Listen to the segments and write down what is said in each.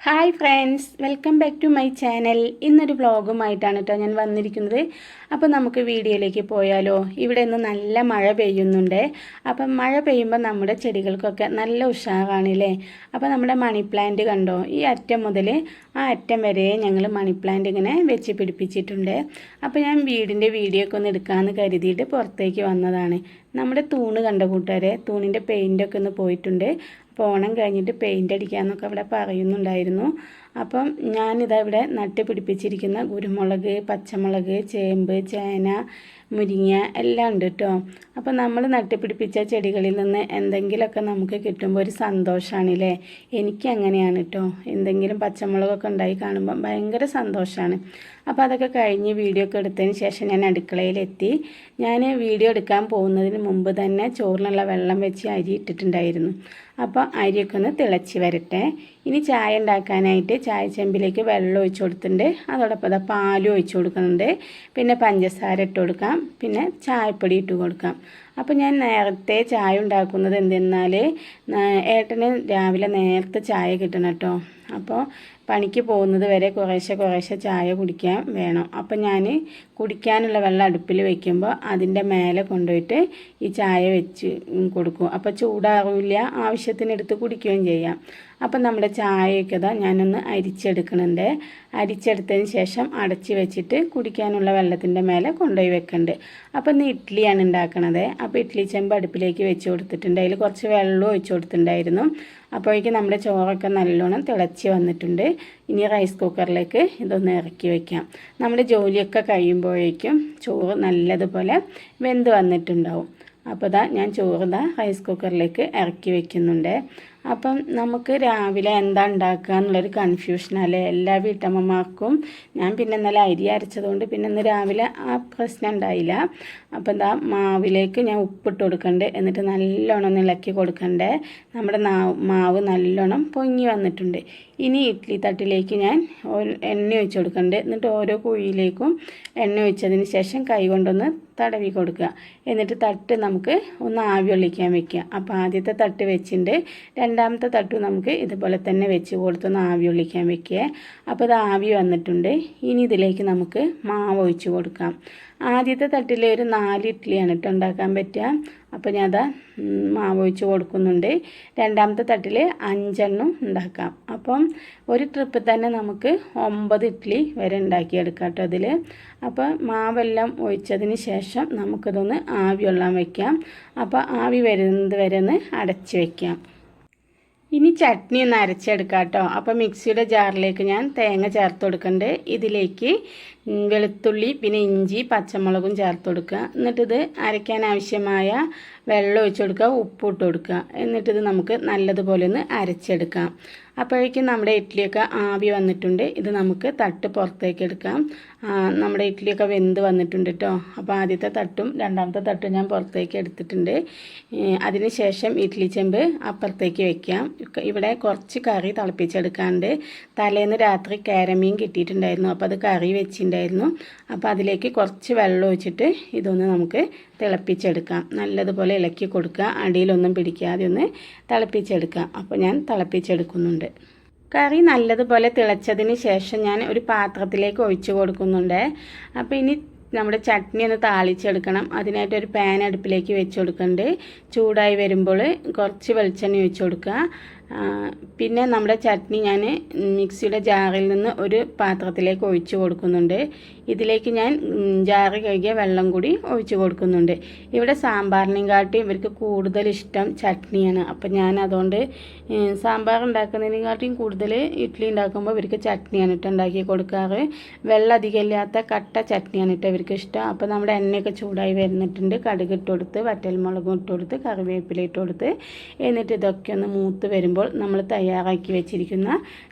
Hi friends, welcome back to my channel. ഇന്നൊരു വ്ളോഗുമായിട്ടാണ് കേട്ടോ ഞാൻ വന്നിരിക്കുന്നത്. അപ്പോൾ നമുക്ക് വീഡിയോയിലേക്ക് പോയാലോ. ഇവിടെ നിന്ന് നല്ല മഴ പെയ്യുന്നുണ്ട്. അപ്പം മഴ പെയ്യുമ്പോൾ നമ്മുടെ ചെടികൾക്കൊക്കെ നല്ല ഉഷാറാണല്ലേ. അപ്പോൾ നമ്മുടെ മണി പ്ലാന്റ് കണ്ടോ, ഈ അറ്റം മുതൽ ആ അറ്റം വരെ ഞങ്ങൾ മണി പ്ലാന്റ് ഇങ്ങനെ വെച്ച് പിടിപ്പിച്ചിട്ടുണ്ട്. അപ്പോൾ ഞാൻ വീടിൻ്റെ വീഡിയോ ഒക്കെ ഒന്ന് എടുക്കാമെന്ന് കരുതിയിട്ട് പുറത്തേക്ക് വന്നതാണ്. നമ്മുടെ തൂണ് കണ്ട കൂട്ടുകാരെ, തൂണിൻ്റെ പെയിൻ്റൊക്കെ ഒന്ന് പോയിട്ടുണ്ട്. അപ്പോൾ ഓണം കഴിഞ്ഞിട്ട് പെയിൻ്റ് അടിക്കാമെന്നൊക്കെ അവിടെ പറയുന്നുണ്ടായിരുന്നു. അപ്പം ഞാനിതാ ഇവിടെ നട്ട് പിടിപ്പിച്ചിരിക്കുന്ന കുരുമുളക്, പച്ചമുളക്, ചേമ്പ്, ചേന, മുരിങ്ങ എല്ലാം ഉണ്ട് കേട്ടോ. അപ്പോൾ നമ്മൾ നട്ടുപിടിപ്പിച്ച ചെടികളിൽ നിന്ന് എന്തെങ്കിലുമൊക്കെ നമുക്ക് കിട്ടുമ്പോൾ ഒരു സന്തോഷമാണല്ലേ. എനിക്ക് അങ്ങനെയാണ് കേട്ടോ. എന്തെങ്കിലും പച്ചമുളകൊക്കെ ഉണ്ടായി കാണുമ്പോൾ ഭയങ്കര സന്തോഷമാണ്. അപ്പോൾ അതൊക്കെ കഴിഞ്ഞ് വീഡിയോ ഒക്കെ എടുത്തതിന് ശേഷം ഞാൻ അടുക്കളയിലെത്തി. ഞാൻ വീഡിയോ എടുക്കാൻ പോകുന്നതിന് മുമ്പ് തന്നെ ചോറിനുള്ള വെള്ളം വെച്ച് അരി ഇട്ടിട്ടുണ്ടായിരുന്നു. അപ്പോൾ അരിയൊക്കെ ഒന്ന് തിളച്ച് വരട്ടെ. ഇനി ചായ ഉണ്ടാക്കാനായിട്ട് ചായ ചെമ്പിലേക്ക് വെള്ളം ഒഴിച്ച് കൊടുത്തിട്ടുണ്ട്. അതോടൊപ്പം പാലും ഒഴിച്ച് കൊടുക്കുന്നുണ്ട്. പിന്നെ പഞ്ചസാര ഇട്ട് കൊടുക്കാം, പിന്നെ ചായപ്പൊടി ഇട്ട് കൊടുക്കാം. അപ്പോൾ ഞാൻ നേരത്തെ ചായ ഉണ്ടാക്കുന്നത് എന്തെന്നാൽ ഏട്ടന് രാവിലെ നേരത്തെ ചായ കിട്ടണം കേട്ടോ. അപ്പോൾ പണിക്ക് പോകുന്നത് വരെ കുറേശ്ശെ ചായ കുടിക്കാൻ വേണം. അപ്പോൾ ഞാൻ കുടിക്കാനുള്ള വെള്ളം അടുപ്പിൽ വയ്ക്കുമ്പോൾ അതിൻ്റെ മേലെ കൊണ്ടുപോയിട്ട് ഈ ചായ വെച്ച് കൊടുക്കും. അപ്പോൾ ചൂടാറില്ല, ആവശ്യത്തിനെടുത്ത് കുടിക്കുകയും ചെയ്യാം. അപ്പം നമ്മുടെ ചായയൊക്കെ ഞാനൊന്ന് അരിച്ചെടുക്കുന്നുണ്ട്. അരിച്ചെടുത്തതിന് ശേഷം അടച്ച് വെച്ചിട്ട് കുടിക്കാനുള്ള വെള്ളത്തിൻ്റെ മേലെ കൊണ്ടുപോയി വെക്കുന്നുണ്ട്. അപ്പോൾ ഇന്ന് ഇഡ്ഡലിയാണ് ഉണ്ടാക്കണത്. അപ്പോൾ ഇഡ്ഡലി ചെമ്പ് അടുപ്പിലേക്ക് വെച്ച് കൊടുത്തിട്ടുണ്ട്. അതിൽ കുറച്ച് വെള്ളം ഒഴിച്ച് കൊടുത്തിട്ടുണ്ടായിരുന്നു. അപ്പോഴേക്കും നമ്മുടെ ചോറൊക്കെ നല്ലോണം തിളച്ച് വന്നിട്ടുണ്ട്. ഇനി റൈസ് കുക്കറിലേക്ക് ഇതൊന്ന് ഇറക്കി വയ്ക്കാം. നമ്മുടെ ജോലിയൊക്കെ കഴിയുമ്പോഴേക്കും ചോറ് നല്ലതുപോലെ വെന്ത് വന്നിട്ടുണ്ടാവും. അപ്പോൾ ഞാൻ ചോറ് റൈസ് കുക്കറിലേക്ക് ഇറക്കി വയ്ക്കുന്നുണ്ട്. അപ്പം നമുക്ക് രാവിലെ എന്താ ഉണ്ടാക്കുക എന്നുള്ളൊരു കൺഫ്യൂഷനല്ലേ എല്ലാ വീട്ടമ്മമാർക്കും. ഞാൻ പിന്നെ ഇന്നലെ അരി അരച്ചതുകൊണ്ട് പിന്നെ ഇന്ന് രാവിലെ ആ പ്രശ്നം ഉണ്ടായില്ല. അപ്പം മാവിലേക്ക് ഞാൻ ഉപ്പിട്ട് കൊടുക്കണ്ടേ, എന്നിട്ട് നല്ലോണം ഒന്ന് ഇളക്കി കൊടുക്കണ്ടേ. നമ്മുടെ മാവ് നല്ലോണം പൊങ്ങി വന്നിട്ടുണ്ട്. ഇനി ഇഡ്ഡലി തട്ടിലേക്ക് ഞാൻ എണ്ണ ഒഴിച്ച് കൊടുക്കണ്ടേ. എന്നിട്ട് ഓരോ കുഴിയിലേക്കും എണ്ണ ഒഴിച്ചതിന് ശേഷം കൈ കൊണ്ടൊന്ന് തടവി കൊടുക്കുക. എന്നിട്ട് തട്ട് നമുക്ക് ഒന്ന് ആവി ഒളിക്കാൻ വെക്കുക. അപ്പോൾ ആദ്യത്തെ തട്ട് വെച്ചിട്ടുണ്ട്. രണ്ടാമത്തെ തട്ട് നമുക്ക് ഇതുപോലെ തന്നെ വെച്ച് കൊടുത്തൊന്ന് ആവി ഒളിക്കാൻ വെക്കുക. അപ്പോൾ ഇത് ആവി വന്നിട്ടുണ്ട്. ഇനി ഇതിലേക്ക് നമുക്ക് മാവ് ഒഴിച്ച് കൊടുക്കാം. ആദ്യത്തെ തട്ടിൽ ഒരു 4 ഇഡ്ഡലിയാണ് കേട്ടോ ഉണ്ടാക്കാൻ പറ്റുക. അപ്പോൾ ഞാൻ മാവ് ഒഴിച്ച് കൊടുക്കുന്നുണ്ട്. രണ്ടാമത്തെ തട്ടിൽ 5 എണ്ണം ഉണ്ടാക്കാം. അപ്പം ഒരു ട്രിപ്പ് തന്നെ നമുക്ക് 9 ഇഡ്ഡലി വരെ ഉണ്ടാക്കിയെടുക്കാം കേട്ടോ അതിൽ. അപ്പോൾ മാവെല്ലാം ഒഴിച്ചതിന് ശേഷം നമുക്കിതൊന്ന് ആവി കൊള്ളാൻ വയ്ക്കാം. അപ്പോൾ ആവി വരുന്നത് വരെ ഒന്ന് അടച്ച് വയ്ക്കാം. ഇനി ചട്നി ഒന്ന് അരച്ചെടുക്കാം കേട്ടോ. അപ്പോൾ മിക്സിയുടെ ജാറിലേക്ക് ഞാൻ തേങ്ങ ചേർത്ത് കൊടുക്കണ്ടേ. ഇതിലേക്ക് വെളുത്തുള്ളി, പിന്നെ ഇഞ്ചി, പച്ചമുളകും ചേർത്ത് കൊടുക്കുക. എന്നിട്ടിത് അരയ്ക്കാൻ ആവശ്യമായ വെള്ളം ഒഴിച്ച് കൊടുക്കുക, ഉപ്പിട്ട് കൊടുക്കുക. എന്നിട്ടിത് നമുക്ക് നല്ലതുപോലെ ഒന്ന് അരച്ചെടുക്കാം. അപ്പോഴേക്കും നമ്മുടെ ഇഡ്ഡലിയൊക്കെ ആവി വന്നിട്ടുണ്ട്. ഇത് നമുക്ക് തട്ട് പുറത്തേക്ക് എടുക്കാം. നമ്മുടെ ഇഡ്ഡലിയൊക്കെ വെന്ത് വന്നിട്ടുണ്ട് കേട്ടോ. അപ്പോൾ ആദ്യത്തെ തട്ടും രണ്ടാമത്തെ തട്ടും ഞാൻ പുറത്തേക്ക് എടുത്തിട്ടുണ്ട്. അതിന് ശേഷം ഇഡ്ഡലി ചെമ്പ് അപ്പുറത്തേക്ക് വയ്ക്കാം. ഇവിടെ കുറച്ച് കറി തിളപ്പിച്ചെടുക്കാണ്ട്. തലേന്ന് രാത്രി കാരമീൻ കിട്ടിയിട്ടുണ്ടായിരുന്നു. അപ്പോൾ അത് കറി വെച്ചിട്ടുണ്ടായിരുന്നു. അപ്പോൾ അതിലേക്ക് കുറച്ച് വെള്ളം ഒഴിച്ചിട്ട് ഇതൊന്ന് നമുക്ക് തിളപ്പിച്ചെടുക്കാം. നല്ലതുപോലെ ഇളക്കി കൊടുക്കുക. അടിയിലൊന്നും പിടിക്കാതെ ഒന്ന് തിളപ്പിച്ചെടുക്കാം. അപ്പോൾ ഞാൻ തിളപ്പിച്ചെടുക്കുന്നുണ്ട്. കറി നല്ലതുപോലെ തിളച്ചതിന് ശേഷം ഞാൻ ഒരു പാത്രത്തിലേക്ക് ഒഴിച്ച് കൊടുക്കുന്നുണ്ട്. അപ്പോൾ ഇനി നമ്മുടെ ചട്നി ഒന്ന് താളിച്ചെടുക്കണം. അതിനായിട്ട് ഒരു പാൻ അടുപ്പിലേക്ക് വെച്ച് കൊടുക്കുന്നുണ്ട്. ചൂടായി വരുമ്പോൾ കുറച്ച് വെളിച്ചെണ്ണ ഒഴിച്ച് കൊടുക്കുക. പിന്നെ നമ്മുടെ ചട്നി ഞാൻ മിക്സിയുടെ ജാറിൽ നിന്ന് ഒരു പാത്രത്തിലേക്ക് ഒഴിച്ച് കൊടുക്കുന്നുണ്ട്. ഇതിലേക്ക് ഞാൻ ജാറ് കഴുകിയ വെള്ളം കൂടി ഒഴിച്ച് കൊടുക്കുന്നുണ്ട്. ഇവിടെ സാമ്പാറിനെക്കാട്ടി ഇവർക്ക് കൂടുതൽ ഇഷ്ടം ചട്നിയാണ്. അപ്പം ഞാൻ അതുകൊണ്ട് സാമ്പാർ ഉണ്ടാക്കുന്നതിനെക്കാട്ടിയും കൂടുതൽ ഇഡ്ഡലി ഉണ്ടാക്കുമ്പോൾ ഇവർക്ക് ചട്നിയാണ് ഇട്ട് ഉണ്ടാക്കി കൊടുക്കാറ്. വെള്ളം അധികം ഇല്ലാത്ത കട്ട ചട്നിയാണ് ഇട്ട് ഇവർക്ക് ഇഷ്ടം. അപ്പോൾ നമ്മുടെ എണ്ണയൊക്കെ ചൂടായി വരുന്നിട്ടുണ്ട്. കടുക് ഇട്ട് കൊടുത്ത്, വറ്റൽമുളകും ഇട്ട് കൊടുത്ത്, കറിവേപ്പില ഇട്ട് കൊടുത്ത്, എന്നിട്ട് ഇതൊക്കെ ഒന്ന് മൂത്ത് വരുമ്പോൾ നമ്മൾ തയ്യാറാക്കി വെച്ചിരിക്കുന്ന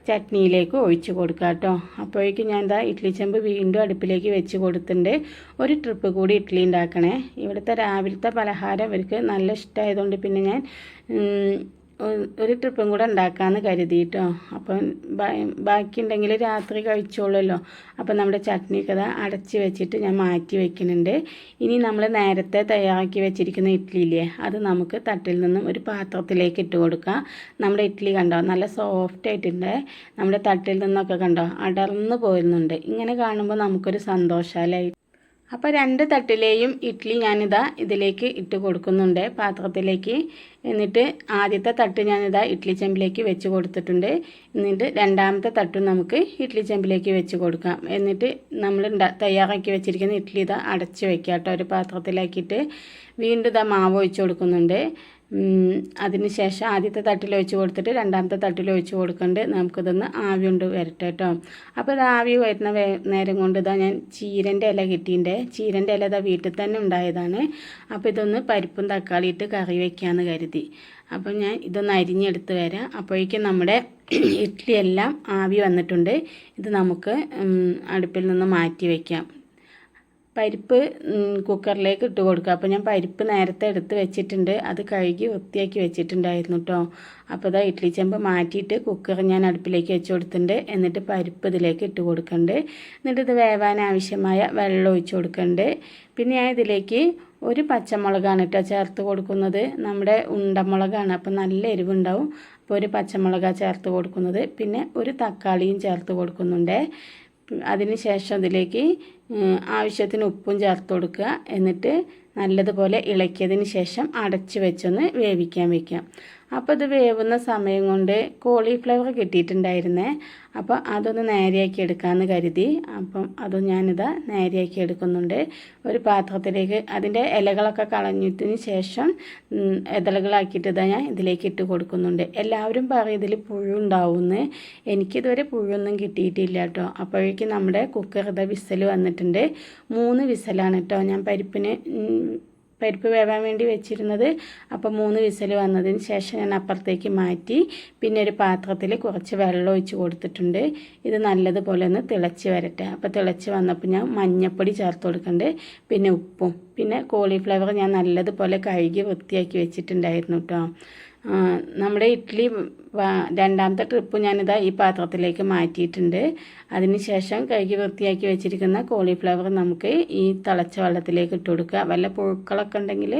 ചട്നിയിലേക്ക് ഒഴിച്ച് കൊടുക്കുക കേട്ടോ. അപ്പോഴേക്കും ഞാൻ ഇഡ്ഡലി ചെമ്പ് വീണ്ടും അടുപ്പിലേക്ക് വെച്ച് കൊടുത്തിട്ടുണ്ട്. ഒരു ട്രിപ്പ് കൂടി ഇഡ്ഡലി ഉണ്ടാക്കണേ. ഇവിടുത്തെ രാവിലത്തെ പലഹാരം ഇവർക്ക് നല്ല ഇഷ്ടമായതുകൊണ്ട് പിന്നെ ഞാൻ ഒരു ട്രിപ്പും കൂടെ ഉണ്ടാക്കാമെന്ന് കരുതിയിട്ടോ. അപ്പം ബാക്കിയുണ്ടെങ്കിൽ രാത്രി കഴിച്ചോളൂല്ലോ. അപ്പം നമ്മുടെ ചട്നിയൊക്കെ അത് അടച്ച് വെച്ചിട്ട് ഞാൻ മാറ്റി വെക്കുന്നുണ്ട്. ഇനി നമ്മൾ നേരത്തെ തയ്യാറാക്കി വെച്ചിരിക്കുന്ന ഇഡ്ഡലിയില്ലേ, അത് നമുക്ക് തട്ടിൽ നിന്നും ഒരു പാത്രത്തിലേക്ക് ഇട്ട് കൊടുക്കാം. നമ്മുടെ ഇഡ്ഡലി കണ്ടോ നല്ല സോഫ്റ്റ് ആയിട്ടുണ്ട്. നമ്മുടെ തട്ടിൽ നിന്നൊക്കെ കണ്ടോ അടർന്നു പോരുന്നുണ്ട്. ഇങ്ങനെ കാണുമ്പോൾ നമുക്കൊരു സന്തോഷമല്ലേ. അപ്പോൾ 2 തട്ടിലെയും ഇഡ്ഡലി ഞാനിതാ ഇതിലേക്ക് ഇട്ട് കൊടുക്കുന്നുണ്ട് പാത്രത്തിലേക്ക്. എന്നിട്ട് ആദ്യത്തെ തട്ട് ഞാനിതാ ഇഡ്ഡലി ചെമ്പിലേക്ക് വെച്ച് കൊടുത്തിട്ടുണ്ട്. എന്നിട്ട് രണ്ടാമത്തെ തട്ടും നമുക്ക് ഇഡ്ഡലി ചെമ്പിലേക്ക് വെച്ച് കൊടുക്കാം. എന്നിട്ട് നമ്മൾ തയ്യാറാക്കി വെച്ചിരിക്കുന്ന ഇഡ്ഡലി ഇതാ അടച്ച് വെക്കാം കേട്ടോ ഒരു പാത്രത്തിലാക്കിയിട്ട്. വീണ്ടും ഇതാ മാവ് ഒഴിച്ച് കൊടുക്കുന്നുണ്ട്. അതിന് ശേഷം ആദ്യത്തെ തട്ടിൽ ഒഴിച്ച് കൊടുത്തിട്ട് രണ്ടാമത്തെ തട്ടിൽ ഒഴിച്ച് കൊടുക്കുന്നുണ്ട്. നമുക്കിതൊന്ന് ആവി കൊണ്ട് വരട്ടെ കേട്ടോ. അപ്പോൾ ഇത് ആവി വരുന്ന നേരം കൊണ്ട് ഇതാ ഞാൻ ചീരൻ്റെ ഇല കിട്ടിയിട്ടുണ്ട്. ചീരൻ്റെ ഇല ഇതാ വീട്ടിൽ തന്നെ ഉണ്ടായതാണ്. അപ്പോൾ ഇതൊന്ന് പരിപ്പും തക്കാളി ഇട്ട് കറി വയ്ക്കാമെന്ന് കരുതി. അപ്പോൾ ഞാൻ ഇതൊന്ന് അരിഞ്ഞെടുത്ത് വരാം. അപ്പോഴേക്കും നമ്മുടെ ഇഡ്ഡലി എല്ലാം ആവി വന്നിട്ടുണ്ട്. ഇത് നമുക്ക് അടുപ്പിൽ നിന്ന് മാറ്റി വയ്ക്കാം. പരിപ്പ് കുക്കറിലേക്ക് ഇട്ട് കൊടുക്കുക. അപ്പോൾ ഞാൻ പരിപ്പ് നേരത്തെ എടുത്ത് വെച്ചിട്ടുണ്ട്. അത് കഴുകി വൃത്തിയാക്കി വെച്ചിട്ടുണ്ടായിരുന്നു കേട്ടോ. അപ്പോൾ ഇതാ ഇഡ്ഡലി ചെമ്പ് മാറ്റിയിട്ട് കുക്കർ ഞാൻ അടുപ്പിലേക്ക് വെച്ച് കൊടുത്തിട്ടുണ്ട്. എന്നിട്ട് പരിപ്പ് ഇതിലേക്ക് ഇട്ട് കൊടുക്കുന്നുണ്ട്. എന്നിട്ട് ഇത് വേവാൻ ആവശ്യമായ വെള്ളം ഒഴിച്ച് കൊടുക്കുന്നുണ്ട്. പിന്നെ ഞാൻ ഇതിലേക്ക് ഒരു പച്ചമുളകാണ് കേട്ടോ ചേർത്ത് കൊടുക്കുന്നത്. നമ്മുടെ ഉണ്ടമുളകാണ്, അപ്പോൾ നല്ല എരിവുണ്ടാവും. അപ്പോൾ ഒരു പച്ചമുളകാണ് ചേർത്ത് കൊടുക്കുന്നത്. പിന്നെ ഒരു തക്കാളിയും ചേർത്ത് കൊടുക്കുന്നുണ്ട്. അതിന് ശേഷം ഇതിലേക്ക് ആവശ്യത്തിന് ഉപ്പും ചേർത്ത് കൊടുക്കുക. എന്നിട്ട് നല്ലതുപോലെ ഇളക്കിയതിന് ശേഷം അടച്ച് വെച്ചൊന്ന് വേവിക്കാൻ വയ്ക്കാം. അപ്പോൾ ഇത് വേവുന്ന സമയം കൊണ്ട് കോളിഫ്ലവർ കിട്ടിയിട്ടുണ്ടായിരുന്നേ. അപ്പോൾ അതൊന്ന് നേരെയാക്കി എടുക്കാമെന്ന് കരുതി. അപ്പം അത് ഞാനിതാ നേരെയാക്കി എടുക്കുന്നുണ്ട് ഒരു പാത്രത്തിലേക്ക്. അതിൻ്റെ ഇലകളൊക്കെ കളഞ്ഞതിന് ശേഷം ഇതളുകളാക്കിയിട്ട് ഇതാ ഞാൻ ഇതിലേക്ക് ഇട്ട് കൊടുക്കുന്നുണ്ട്. എല്ലാവരും പറയും ഇതിൽ പുഴുണ്ടാവുമെന്ന്. എനിക്കിതുവരെ പുഴുവൊന്നും കിട്ടിയിട്ടില്ല കേട്ടോ. അപ്പോഴേക്കും നമ്മുടെ കുക്കർ ഇതാ വിസൽ വന്നിട്ടുണ്ട്. 3 വിസലാണ് കേട്ടോ ഞാൻ പരിപ്പ് വേവാൻ വേണ്ടി വെച്ചിരുന്നത്. അപ്പോൾ 3 വിസൽ വന്നതിന് ശേഷം ഞാൻ അപ്പുറത്തേക്ക് മാറ്റി. പിന്നെ ഒരു പാത്രത്തിൽ കുറച്ച് വെള്ളം ഒഴിച്ച് കൊടുത്തിട്ടുണ്ട്. ഇത് നല്ലതുപോലെ ഒന്ന് തിളച്ച് വരട്ടെ. അപ്പോൾ തിളച്ച് വന്നപ്പോൾ ഞാൻ മഞ്ഞൾപ്പൊടി ചേർത്ത് കൊടുക്കുന്നുണ്ട്. പിന്നെ ഉപ്പും പിന്നെ കോളിഫ്ലവർ ഞാൻ നല്ലതുപോലെ കഴുകി വൃത്തിയാക്കി വെച്ചിട്ടുണ്ടായിരുന്നു കേട്ടോ. നമ്മുടെ ഇഡ്ഡലി രണ്ടാമത്തെ ട്രിപ്പ് ഞാനിതാ ഈ പാത്രത്തിലേക്ക് മാറ്റിയിട്ടുണ്ട്. അതിന് ശേഷം കഴുകി വൃത്തിയാക്കി വെച്ചിരിക്കുന്ന കോളിഫ്ലവർ നമുക്ക് ഈ തിളച്ച വെള്ളത്തിലേക്ക് ഇട്ട് കൊടുക്കുക. വല്ല പുഴുക്കളൊക്കെ ഉണ്ടെങ്കിൽ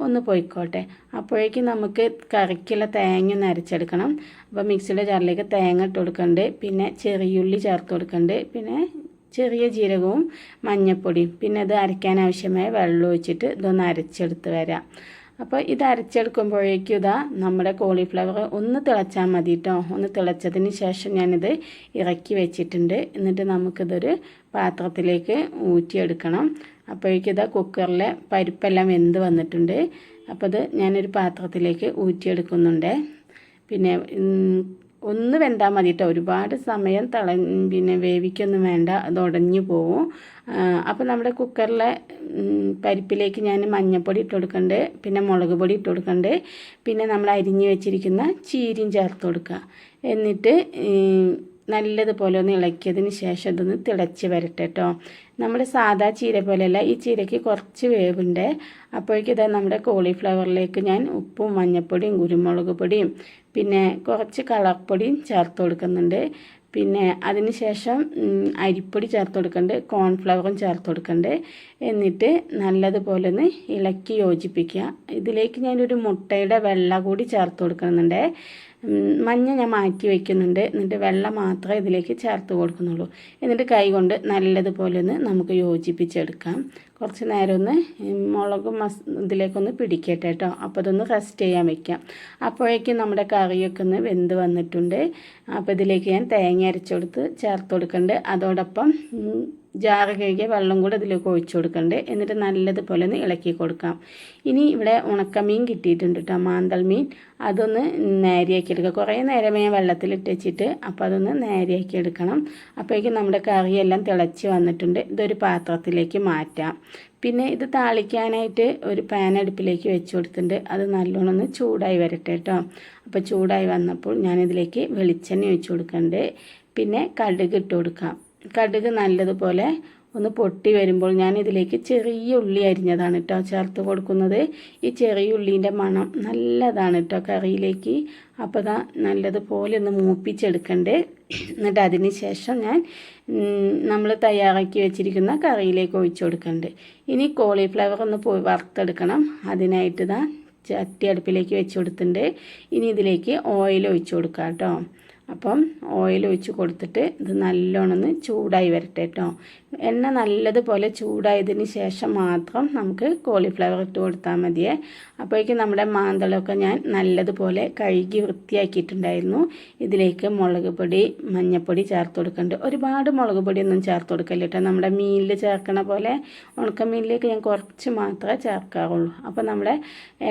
ഒന്ന് പോയിക്കോട്ടെ. അപ്പോഴേക്കും നമുക്ക് കറിക്കുള്ള തേങ്ങ ഒന്ന് അരച്ചെടുക്കണം. അപ്പോൾ മിക്സിയുടെ ജാറിലേക്ക് തേങ്ങ ഇട്ട് കൊടുക്കുന്നുണ്ട്. പിന്നെ ചെറിയുള്ളി ചേർത്ത് കൊടുക്കുന്നുണ്ട്. പിന്നെ ചെറിയ ജീരകവും മഞ്ഞൾപ്പൊടിയും. പിന്നെ ഇത് അരയ്ക്കാൻ ആവശ്യമായ വെള്ളം ഒഴിച്ചിട്ട് ഇതൊന്ന് അരച്ചെടുത്ത് വരാം. അപ്പോൾ ഇത് അരച്ചെടുക്കുമ്പോഴേക്കും ഇതാ നമ്മുടെ കോളിഫ്ലവർ ഒന്ന് തിളച്ചാൽ മതി കേട്ടോ. ഒന്ന് തിളച്ചതിന് ശേഷം ഞാനിത് ഇറക്കി വെച്ചിട്ടുണ്ട്. എന്നിട്ട് നമുക്കിതൊരു പാത്രത്തിലേക്ക് ഊറ്റിയെടുക്കണം. അപ്പോഴേക്കും ഇതാ കുക്കറിലെ പരിപ്പെല്ലാം വെന്ത് വന്നിട്ടുണ്ട്. അപ്പോൾ ഇത് ഞാനൊരു പാത്രത്തിലേക്ക് ഊറ്റിയെടുക്കുന്നുണ്ട്. പിന്നെ ഒന്ന് വെന്താൽ മതി കേട്ടോ. ഒരുപാട് സമയം പിന്നെ വേവിക്കൊന്നും വേണ്ട, അത് ഉടഞ്ഞു പോവും. അപ്പോൾ നമ്മുടെ കുക്കറിലെ പരിപ്പിലേക്ക് ഞാൻ മഞ്ഞൾപ്പൊടി ഇട്ട് കൊടുക്കുന്നുണ്ട്. പിന്നെ മുളക് പൊടി ഇട്ട് കൊടുക്കുന്നുണ്ട്. പിന്നെ നമ്മൾ അരിഞ്ഞ് വെച്ചിരിക്കുന്ന ചീരയും ചേർത്ത് കൊടുക്കുക. എന്നിട്ട് നല്ലതുപോലെ ഒന്ന് ഇളക്കിയതിന് ശേഷം ഇതൊന്ന് തിളച്ച് വരട്ടെ കേട്ടോ. നമ്മുടെ സാധാ ചീര പോലെയല്ല, ഈ ചീരയ്ക്ക് കുറച്ച് വേവുണ്ട്. അപ്പോഴേക്കും ഇതാ നമ്മുടെ കോളിഫ്ലവറിലേക്ക് ഞാൻ ഉപ്പും മഞ്ഞൾപ്പൊടിയും കുരുമുളക് പൊടിയും പിന്നെ കുറച്ച് കളർപ്പൊടിയും ചേർത്ത് കൊടുക്കുന്നുണ്ട്. പിന്നെ അതിന് ശേഷം അരിപ്പൊടി ചേർത്ത് കൊടുക്കുന്നുണ്ട്. കോൺഫ്ലവറും ചേർത്ത് കൊടുക്കുന്നുണ്ട്. എന്നിട്ട് നല്ലതുപോലെ ഒന്ന് ഇളക്കി യോജിപ്പിക്കുക. ഇതിലേക്ക് ഞാനൊരു മുട്ടയുടെ വെള്ള കൂടി ചേർത്ത് കൊടുക്കുന്നുണ്ട്. മഞ്ഞ ഞാൻ മാറ്റി വയ്ക്കുന്നുണ്ട്. എന്നിട്ട് വെള്ളം മാത്രമേ ഇതിലേക്ക് ചേർത്ത് കൊടുക്കുന്നുള്ളൂ. എന്നിട്ട് കൈ കൊണ്ട് നല്ലതുപോലെ ഒന്ന് നമുക്ക് യോജിപ്പിച്ചെടുക്കാം. കുറച്ച് നേരം ഒന്ന് മുളകും ഇതിലേക്കൊന്ന് പിടിക്കട്ടെ കേട്ടോ. അപ്പോൾ അതൊന്ന് റെസ്റ്റ് ചെയ്യാൻ വയ്ക്കാം. അപ്പോഴേക്കും നമ്മുടെ കറിയൊക്കെ ഒന്ന് വെന്ത് വന്നിട്ടുണ്ട്. അപ്പോൾ ഇതിലേക്ക് ഞാൻ തേങ്ങ അരച്ചെടുത്ത് ചേർത്ത് കൊടുക്കുന്നുണ്ട്. അതോടൊപ്പം ജാറ് കഴുകിയ വെള്ളം കൂടെ ഇതിലേക്ക് ഒഴിച്ചു കൊടുക്കുന്നുണ്ട്. എന്നിട്ട് നല്ലതുപോലെ ഒന്ന് ഇളക്കി കൊടുക്കാം. ഇനി ഇവിടെ ഉണക്കമീൻ കിട്ടിയിട്ടുണ്ട് കേട്ടോ, മാന്തൽ മീൻ. അതൊന്ന് നേരെയാക്കി എടുക്കുക. കുറേ നേരമേ ഞാൻ വെള്ളത്തിലിട്ട് വെച്ചിട്ട് അപ്പോൾ അതൊന്ന് നേരെയാക്കി എടുക്കണം. അപ്പോഴേക്കും നമ്മുടെ കറിയെല്ലാം തിളച്ച് വന്നിട്ടുണ്ട്. ഇതൊരു പാത്രത്തിലേക്ക് മാറ്റാം. പിന്നെ ഇത് താളിക്കാനായിട്ട് ഒരു പാൻ അടുപ്പിലേക്ക് വെച്ച് കൊടുത്തിട്ടുണ്ട്. അത് നല്ലോണം ഒന്ന് ചൂടായി വരട്ടെ കേട്ടോ. അപ്പോൾ ചൂടായി വന്നപ്പോൾ ഞാനിതിലേക്ക് വെളിച്ചെണ്ണ ഒഴിച്ച് കൊടുക്കുന്നുണ്ട്. പിന്നെ കടുക് ഇട്ട് കൊടുക്കാം. കടുക് നല്ലതുപോലെ ഒന്ന് പൊട്ടി വരുമ്പോൾ ഞാൻ ഇതിലേക്ക് ചെറിയ ഉള്ളി അരിഞ്ഞതാണ് കേട്ടോ ചേർത്ത് കൊടുക്കുന്നത്. ഈ ചെറിയ ഉള്ളീൻ്റെ മണം നല്ലതാണ് കേട്ടോ കറിയിലേക്ക്. അപ്പോൾ ഇതാ നല്ലതുപോലെ ഒന്ന് മൂപ്പിച്ചെടുക്കണ്ടേ. എന്നിട്ട് അതിന് ശേഷം ഞാൻ നമ്മൾ തയ്യാറാക്കി വെച്ചിരിക്കുന്ന കറിയിലേക്ക് ഒഴിച്ചു കൊടുക്കുന്നുണ്ട്. ഇനി കോളിഫ്ലവർ ഒന്ന് വറുത്തെടുക്കണം. അതിനായിട്ട് ഇതാ ചട്ടി അടുപ്പിലേക്ക് വെച്ച് കൊടുത്തിട്ടുണ്ട്. ഇനി ഇതിലേക്ക് ഓയിൽ ഒഴിച്ചു കൊടുക്കാം കേട്ടോ. അപ്പം ഓയിൽ ഒഴിച്ച് കൊടുത്തിട്ട് ഇത് നല്ലോണം ഒന്ന് ചൂടായി വരട്ടെ കേട്ടോ. എണ്ണ നല്ലതുപോലെ ചൂടായതിന് ശേഷം മാത്രം നമുക്ക് കോളിഫ്ലവർ ഇട്ട് കൊടുത്താൽ മതിയേ. അപ്പോഴേക്കും നമ്മുടെ മാന്തളൊക്കെ ഞാൻ നല്ലതുപോലെ കഴുകി വൃത്തിയാക്കിയിട്ടുണ്ടായിരുന്നു. ഇതിലേക്ക് മുളക് പൊടി മഞ്ഞൾപ്പൊടി ചേർത്ത് കൊടുക്കുന്നുണ്ട്. ഒരുപാട് മുളക് പൊടിയൊന്നും ചേർത്ത് കൊടുക്കല്ല കേട്ടോ. നമ്മുടെ മീനിൽ ചേർക്കണ പോലെ ഉണക്കമീനിലേക്ക് ഞാൻ കുറച്ച് മാത്രമേ ചേർക്കാറുള്ളൂ. അപ്പോൾ നമ്മുടെ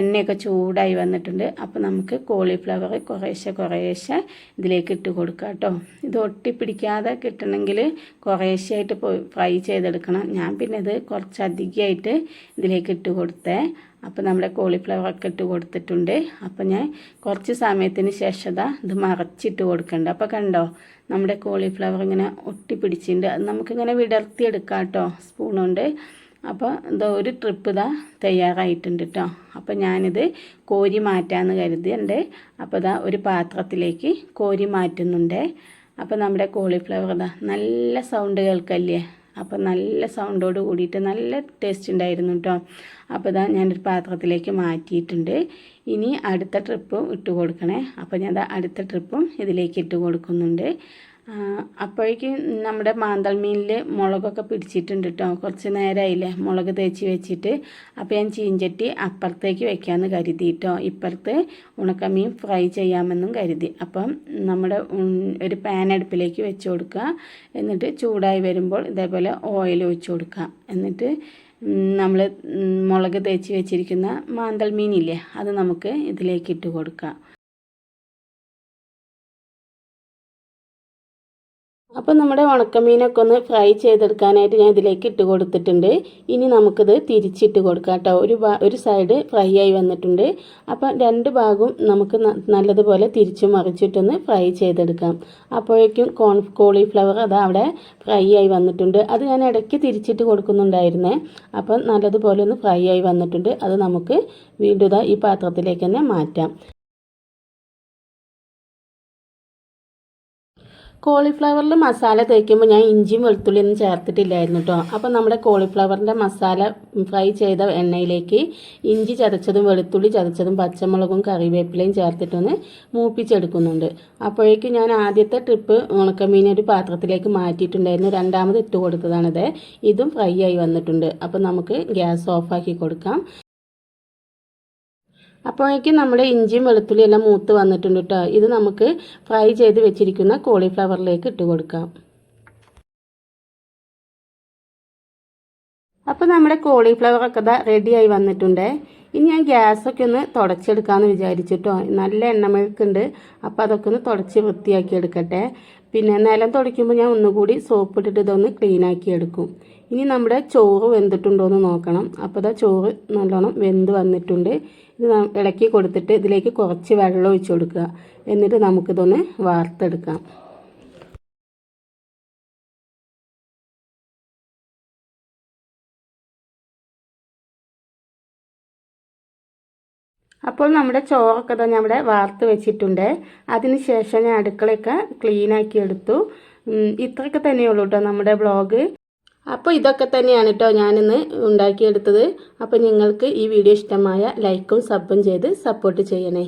എണ്ണയൊക്കെ ചൂടായി വന്നിട്ടുണ്ട്. അപ്പോൾ നമുക്ക് കോളിഫ്ലവർ കുറേശ്ശെ ഇതിലേക്ക് ഇട്ട് കൊടുക്കുക കേട്ടോ. ഇത് ഒട്ടിപ്പിടിക്കാതെ കിട്ടണമെങ്കിൽ കുറേശ്ശെയായിട്ട് ഫ്രൈ ചെയ്തെടുക്കണം. ഞാൻ പിന്നെ ഇത് കുറച്ചധികമായിട്ട് ഇതിലേക്ക് ഇട്ട് കൊടുത്തേ. അപ്പോൾ നമ്മുടെ കോളിഫ്ലവറൊക്കെ ഇട്ട് കൊടുത്തിട്ടുണ്ട്. അപ്പോൾ ഞാൻ കുറച്ച് സമയത്തിന് ശേഷം ഇത് മറച്ചിട്ട് കൊടുക്കണ്ട. അപ്പോൾ കണ്ടോ നമ്മുടെ കോളിഫ്ലവർ ഇങ്ങനെ ഒട്ടിപ്പിടിച്ചിട്ടുണ്ട്. അത് നമുക്കിങ്ങനെ വിടർത്തിയെടുക്കാം കേട്ടോ സ്പൂൺ കൊണ്ട്. അപ്പോൾ ഇതാ ഒരു ട്രിപ്പ് തയ്യാറായിട്ടുണ്ട് കേട്ടോ. അപ്പോൾ ഞാനിത് കോരി മാറ്റാമെന്ന് കരുതിയുണ്ട്. അപ്പോൾ ഒരു പാത്രത്തിലേക്ക് കോരി മാറ്റുന്നുണ്ട്. അപ്പോൾ നമ്മുടെ കോളിഫ്ലവർ നല്ല സൗണ്ട് കേൾക്കല്ലേ. അപ്പോൾ നല്ല സൗണ്ടോട് കൂടിയിട്ട് നല്ല ടേസ്റ്റ് ഉണ്ടായിരുന്നു കേട്ടോ. അപ്പോൾ ഞാനൊരു പാത്രത്തിലേക്ക് മാറ്റിയിട്ടുണ്ട്. ഇനി അടുത്ത ട്രിപ്പും ഇട്ട് കൊടുക്കണേ. അപ്പോൾ ഞാൻ അടുത്ത ട്രിപ്പും ഇതിലേക്ക് ഇട്ട് കൊടുക്കുന്നുണ്ട്. അപ്പോഴേക്കും നമ്മുടെ മാന്തൾ മീനിൽ മുളകൊക്കെ പിടിച്ചിട്ടുണ്ട് കേട്ടോ. കുറച്ച് നേരമായില്ലേ മുളക് തേച്ച് വെച്ചിട്ട്. അപ്പോൾ ഞാൻ ചീഞ്ചട്ടി അപ്പുറത്തേക്ക് വെക്കാമെന്ന് കരുതി കേട്ടോ. ഇപ്പുറത്ത് ഉണക്കമീൻ ഫ്രൈ ചെയ്യാമെന്നും കരുതി. അപ്പം നമ്മുടെ ഒരു പാൻ അടുപ്പിലേക്ക് വെച്ച് കൊടുക്കുക. എന്നിട്ട് ചൂടായി വരുമ്പോൾ ഇതേപോലെ ഓയിൽ ഒഴിച്ച് കൊടുക്കുക. എന്നിട്ട് നമ്മൾ മുളക് തേച്ച് വെച്ചിരിക്കുന്ന മാന്തൾ മീനില്ലേ അത് നമുക്ക് ഇതിലേക്ക് ഇട്ട് കൊടുക്കാം. അപ്പോൾ നമ്മുടെ ഉണക്കമീനൊക്കെ ഒന്ന് ഫ്രൈ ചെയ്തെടുക്കാനായിട്ട് ഞാൻ ഇതിലേക്ക് ഇട്ട് കൊടുത്തിട്ടുണ്ട്. ഇനി നമുക്കിത് തിരിച്ചിട്ട് കൊടുക്കാം കേട്ടോ. ഒരു സൈഡ് ഫ്രൈ ആയി വന്നിട്ടുണ്ട്. അപ്പം രണ്ട് ഭാഗവും നമുക്ക് നല്ലതുപോലെ തിരിച്ചു മറിച്ചിട്ടൊന്ന് ഫ്രൈ ചെയ്തെടുക്കാം. അപ്പോഴേക്കും കോളിഫ്ലവർ അവിടെ ഫ്രൈ ആയി വന്നിട്ടുണ്ട്. അത് ഞാൻ ഇടയ്ക്ക് തിരിച്ചിട്ട് കൊടുക്കുന്നുണ്ടായിരുന്നേ. അപ്പം നല്ലതുപോലെ ഒന്ന് ഫ്രൈ ആയി വന്നിട്ടുണ്ട്. അത് നമുക്ക് വീണ്ടും ഈ പാത്രത്തിലേക്ക് തന്നെ മാറ്റാം. കോളിഫ്ലവറിൽ മസാല തേക്കുമ്പോൾ ഞാൻ ഇഞ്ചിയും വെളുത്തുള്ളിയൊന്നും ചേർത്തിട്ടില്ലായിരുന്നു കേട്ടോ. അപ്പോൾ നമ്മുടെ കോളിഫ്ലവറിൻ്റെ മസാല ഫ്രൈ ചെയ്ത എണ്ണയിലേക്ക് ഇഞ്ചി ചതച്ചതും വെളുത്തുള്ളി ചതച്ചതും പച്ചമുളകും കറിവേപ്പിലയും ചേർത്തിട്ടൊന്ന് മൂപ്പിച്ചെടുക്കുന്നുണ്ട്. അപ്പോഴേക്കും ഞാൻ ആദ്യത്തെ ട്രിപ്പ് ഉണക്കമീൻ ഒരു പാത്രത്തിലേക്ക് മാറ്റിയിട്ടുണ്ടായിരുന്നു. രണ്ടാമത് ഇട്ട് കൊടുത്തതാണിത്. ഇതും ഫ്രൈ ആയി വന്നിട്ടുണ്ട്. അപ്പോൾ നമുക്ക് ഗ്യാസ് ഓഫാക്കി കൊടുക്കാം. അപ്പോഴേക്കും നമ്മുടെ ഇഞ്ചിയും വെളുത്തുള്ളിയും എല്ലാം മൂത്ത് വന്നിട്ടുണ്ട് കേട്ടോ. ഇത് നമുക്ക് ഫ്രൈ ചെയ്ത് വെച്ചിരിക്കുന്ന കോളിഫ്ലവറിലേക്ക് ഇട്ട് കൊടുക്കാം. അപ്പോൾ നമ്മുടെ കോളിഫ്ലവറൊക്കെ റെഡിയായി വന്നിട്ടുണ്ട്. ഇനി ഞാൻ ഗ്യാസൊക്കെ ഒന്ന് തുടച്ചെടുക്കാമെന്ന് വിചാരിച്ചിട്ടോ. നല്ല എണ്ണമെഴുക്കുണ്ട്. അപ്പോൾ അതൊക്കെ ഒന്ന് തുടച്ച് വൃത്തിയാക്കി എടുക്കട്ടെ. പിന്നെ നിലം തുടയ്ക്കുമ്പോൾ ഞാൻ ഒന്നുകൂടി സോപ്പ് ഇട്ടിട്ട് ഇതൊന്ന് ക്ലീനാക്കി എടുക്കും. ഇനി നമ്മുടെ ചോറ് വെന്തിട്ടുണ്ടോ എന്ന് നോക്കണം. അപ്പോൾ ചോറ് നല്ലോണം വെന്ത് വന്നിട്ടുണ്ട്. ഇത് ഇളക്കി കൊടുത്തിട്ട് ഇതിലേക്ക് കുറച്ച് വെള്ളം ഒഴിച്ച് കൊടുക്കുക. എന്നിട്ട് നമുക്കിതൊന്ന് വാർത്തെടുക്കാം. അപ്പോൾ നമ്മുടെ ചോറൊക്കെ ഞാൻ ഇവിടെ വാർത്ത് വെച്ചിട്ടുണ്ട്. അതിന് ശേഷം ഞാൻ അടുക്കളയൊക്കെ ക്ലീനാക്കി എടുത്തു. ഇത്രയൊക്കെ തന്നെയുള്ളൂ കേട്ടോ നമ്മുടെ വ്ളോഗ്. അപ്പോൾ ഇതൊക്കെ തന്നെയാണ് കേട്ടോ ഞാനിന്ന് ഉണ്ടാക്കിയെടുത്തത്. അപ്പോൾ നിങ്ങൾക്ക് ഈ വീഡിയോ ഇഷ്ടമായ ലൈക്കും സബും ചെയ്ത് സപ്പോർട്ട് ചെയ്യണേ.